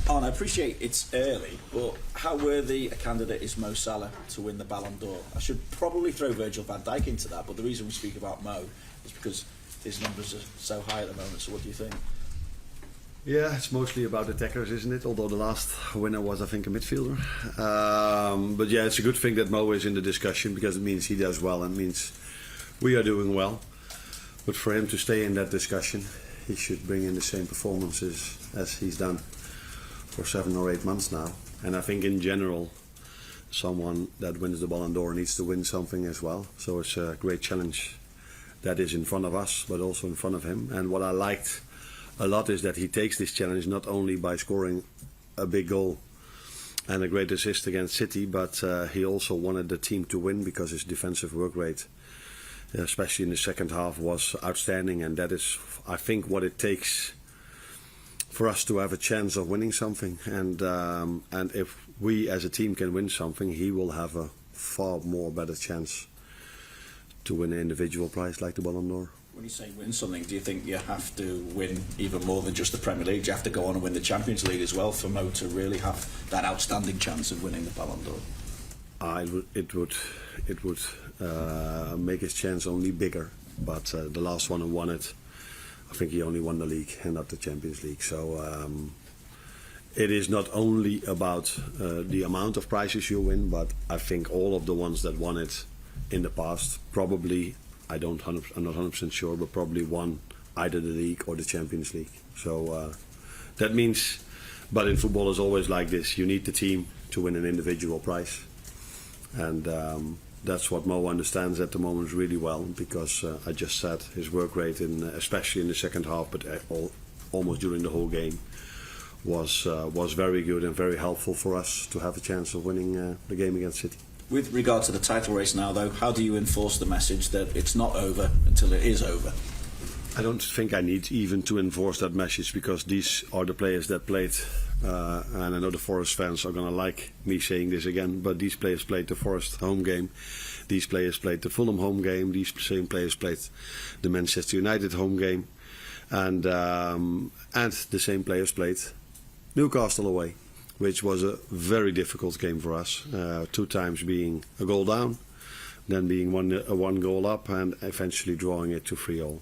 Arne, I appreciate it's early, but how worthy a candidate is Mo Salah to win the Ballon d'Or? I should probably throw Virgil van Dijk into that, but the reason we speak about Mo is because his numbers are so high at the moment. So what do you think? Yeah, it's mostly about attackers, isn't it? Although the last winner was, I think, a midfielder. But yeah, it's a good thing that Mo is in the discussion, because it means he does well and means we are doing well. But for him to stay in that discussion, he should bring in the same performances as he's done for 7 or 8 months now. And I think in general, someone that wins the Ballon d'Or needs to win something as well. So it's a great challenge that is in front of us, but also in front of him. And what I liked a lot is that he takes this challenge not only by scoring a big goal and a great assist against City, but he also wanted the team to win, because his defensive work rate, especially in the second half, was outstanding. And that is, I think, what it takes for us to have a chance of winning something. And if we as a team can win something, he will have a far more better chance to win an individual prize like the Ballon d'Or. When you say win something, do you think you have to win even more than just the Premier League? Do you have to go on and win the Champions League as well for Mo to really have that outstanding chance of winning the Ballon d'Or? It would make his chance only bigger. But the last one who won it, I think he only won the league and not the Champions League. So it is not only about the amount of prizes you win, but I think all of the ones that won it in the past probably, I'm not 100% sure, but probably won either the league or the Champions League. So that means, but in football it's always like this, you need the team to win an individual prize. And that's what Mo understands at the moment really well, because I just said his work rate, especially in the second half, but almost during the whole game, was very good and very helpful for us to have a chance of winning the game against City. With regard to the title race now, though, how do you enforce the message that it's not over until it is over? I don't think I need even to enforce that message, because these are the players that played, and I know the Forest fans are going to like me saying this again, but these players played the Forest home game, these players played the Fulham home game, these same players played the Manchester United home game, and the same players played Newcastle away, which was a very difficult game for us, 2 times being a goal down, then being one goal up, and eventually drawing it to 3-3.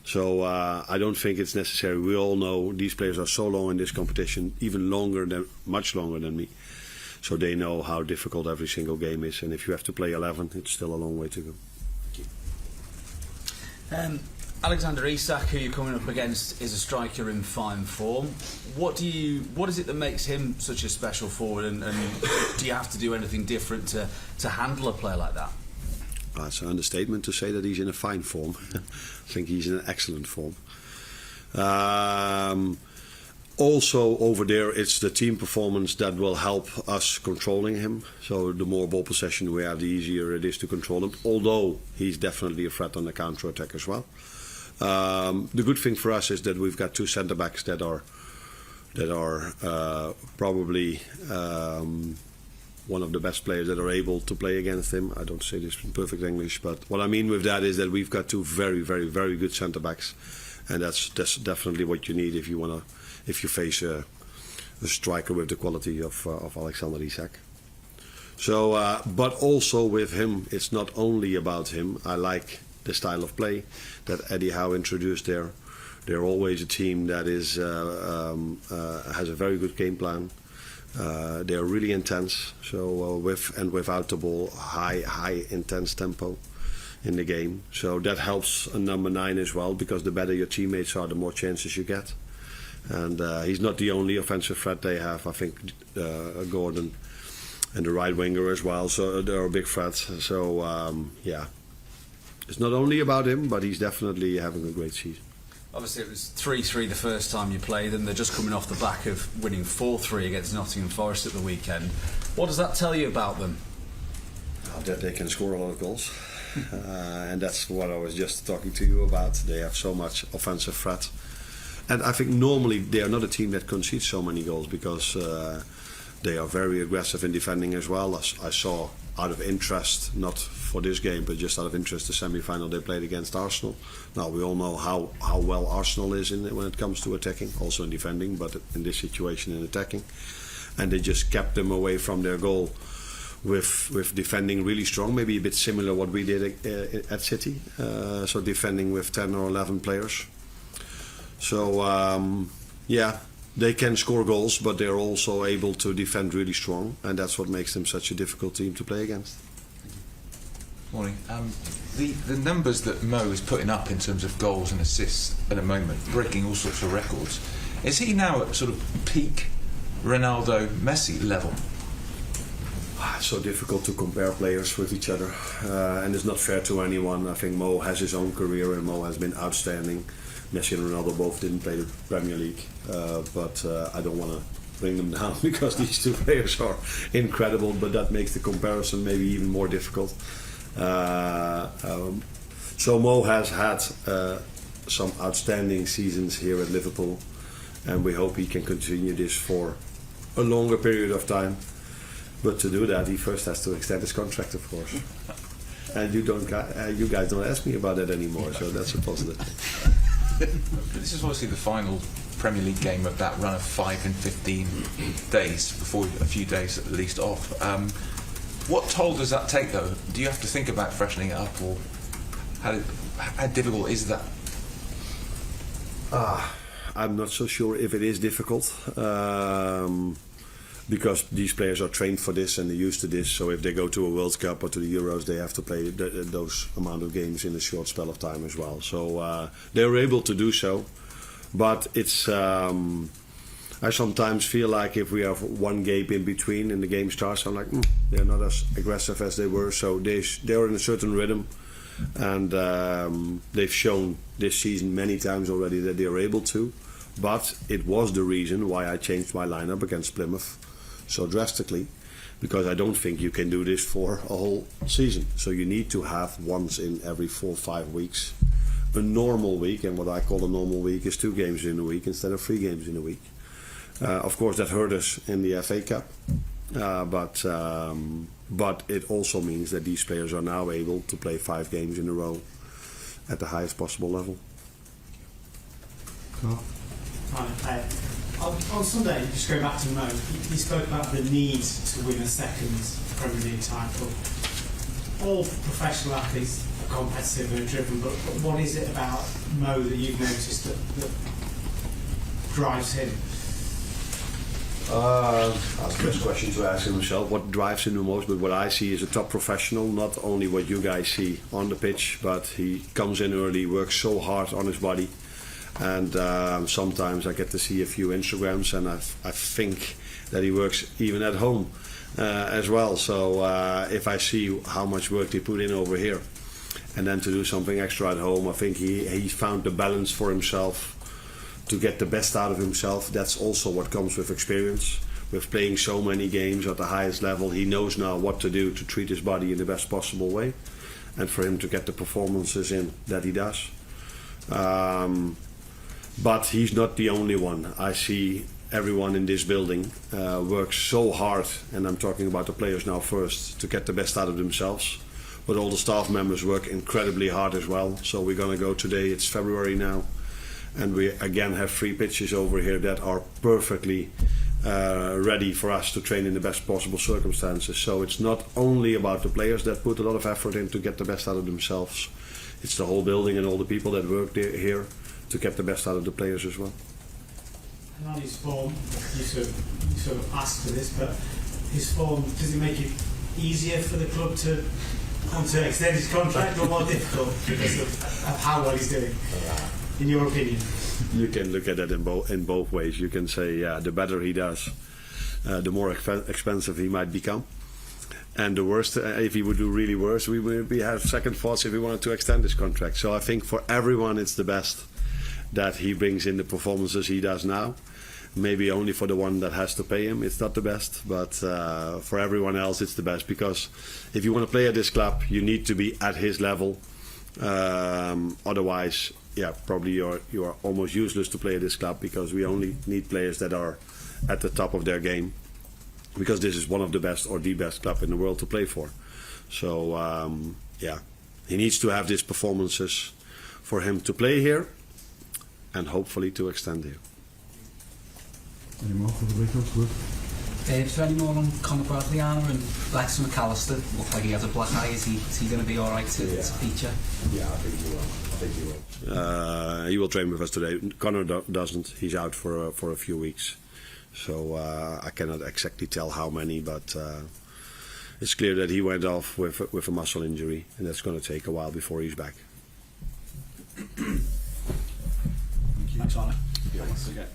So I don't think it's necessary. We all know these players are so long in this competition, much longer than me. So they know how difficult every single game is, and if you have to play 11, it's still a long way to go. Thank you. Alexander Isak, who you're coming up against, is a striker in fine form. What is it that makes him such a special forward, and do you have to do anything different to handle a player like that? It's an understatement to say that he's in a fine form. I think he's in an excellent form. Also over there, it's the team performance that will help us controlling him. So the more ball possession we have, the easier it is to control him. Although he's definitely a threat on the counter-attack as well. The good thing for us is that we've got 2 centre backs that are probably one of the best players that are able to play against him. I don't say this in perfect English, but what I mean with that is that we've got 2 very, very, very good centre backs, and that's definitely what you need if you face a striker with the quality of Alexander Isak. So, but also with him, it's not only about him. I like the style of play that Eddie Howe introduced there. They're always a team that is has a very good game plan. They are really intense. So with and without the ball, high intense tempo in the game. So that helps a number 9 as well, because the better your teammates are, the more chances you get. And he's not the only offensive threat they have. I think Gordon and the right winger as well. So they're a big threat. So yeah, it's not only about him, but he's definitely having a great season. Obviously it was 3-3 the first time you played them. They're just coming off the back of winning 4-3 against Nottingham Forest at the weekend. What does that tell you about them? That they can score a lot of goals. And that's what I was just talking to you about. They have so much offensive threat. And I think normally they are not a team that concedes so many goals, because they are very aggressive in defending as well. I saw out of interest, not for this game, but just out of interest, the semi-final they played against Arsenal. Now we all know how well Arsenal is when it comes to attacking, also in defending, but in this situation in attacking. And they just kept them away from their goal with defending really strong, maybe a bit similar what we did at City. So defending with 10 or 11 players. So they can score goals, but they're also able to defend really strong, and that's what makes them such a difficult team to play against. Morning. The numbers that Mo is putting up in terms of goals and assists at the moment, breaking all sorts of records. Is he now at sort of peak Ronaldo, Messi level? It's so difficult to compare players with each other, and it's not fair to anyone. I think Mo has his own career, and Mo has been outstanding. Messi and Ronaldo both didn't play the Premier League, but I don't want to bring them down because these two players are incredible, but that makes the comparison maybe even more difficult. So Mo has had some outstanding seasons here at Liverpool, and we hope he can continue this for a longer period of time. But to do that, he first has to extend his contract, of course. And you guys don't ask me about that anymore, so that's a positive. This is obviously the final Premier League game of that run of 5 and 15 days, before a few days at least off. What toll does that take, though? Do you have to think about freshening it up, or how difficult is that? I'm not so sure if it is difficult, because these players are trained for this and they're used to this. So if they go to a World Cup or to the Euros, they have to play those amount of games in a short spell of time as well. So they're able to do so, but it's. I sometimes feel like if we have one gap in between and the game starts, I'm like, they're not as aggressive as they were. So they're in a certain rhythm, and they've shown this season many times already that they're able to. But it was the reason why I changed my lineup against Plymouth so drastically, because I don't think you can do this for a whole season. So you need to have once in every 4 or 5 weeks a normal week, and what I call a normal week is 2 games in a week instead of 3 games in a week. Of course, that hurt us in the FA Cup, but it also means that these players are now able to play 5 games in a row at the highest possible level. Cool. On Sunday, just going back to Mo, he spoke about the need to win a second Premier League title. All professional athletes are competitive and driven, but what is it about Mo that you've noticed that drives him? That's the best question to ask himself. What drives him the most? But what I see is a top professional, not only what you guys see on the pitch, but he comes in early, works so hard on his body. And sometimes I get to see a few Instagrams, and I think that he works even at home as well. So if I see how much work they put in over here, and then to do something extra at home, I think he found the balance for himself to get the best out of himself. That's also what comes with experience. With playing so many games at the highest level, he knows now what to do to treat his body in the best possible way, and for him to get the performances in that he does. But he's not the only one. I see everyone in this building works so hard, and I'm talking about the players now first, to get the best out of themselves. But all the staff members work incredibly hard as well. So we're going to go today, it's February now, and we again have 3 pitches over here that are perfectly ready for us to train in the best possible circumstances. So it's not only about the players that put a lot of effort in to get the best out of themselves. It's the whole building and all the people that work here to get the best out of the players as well. And on his form, you sort of asked for this, but his form, does it make it easier for the club to extend his contract, or more difficult because of how well he's doing, in your opinion? You can look at it in both ways. You can say, the better he does, the more expensive he might become. And the worst, if he would do really worse, we have second thoughts if we wanted to extend his contract. So I think for everyone it's the best that he brings in the performances he does now. Maybe only for the one that has to pay him, it's not the best. But for everyone else, it's the best. Because if you want to play at this club, you need to be at his level. Otherwise, probably you are almost useless to play at this club, because we only need players that are at the top of their game. Because this is one of the best or the best club in the world to play for. So yeah, he needs to have these performances for him to play here, and hopefully to extend here. Any more for the week? Good. Is there any more on Conor Bradley, Arne, and Lex McAllister? Looked like he has a black eye. Is he going to be all right to feature? Yeah, I think he will. He will train with us today. Conor doesn't. He's out for a few weeks, so I cannot exactly tell how many, but it's clear that he went off with a muscle injury, and that's going to take a while before he's back. Thanks, Arne. Yeah, once again.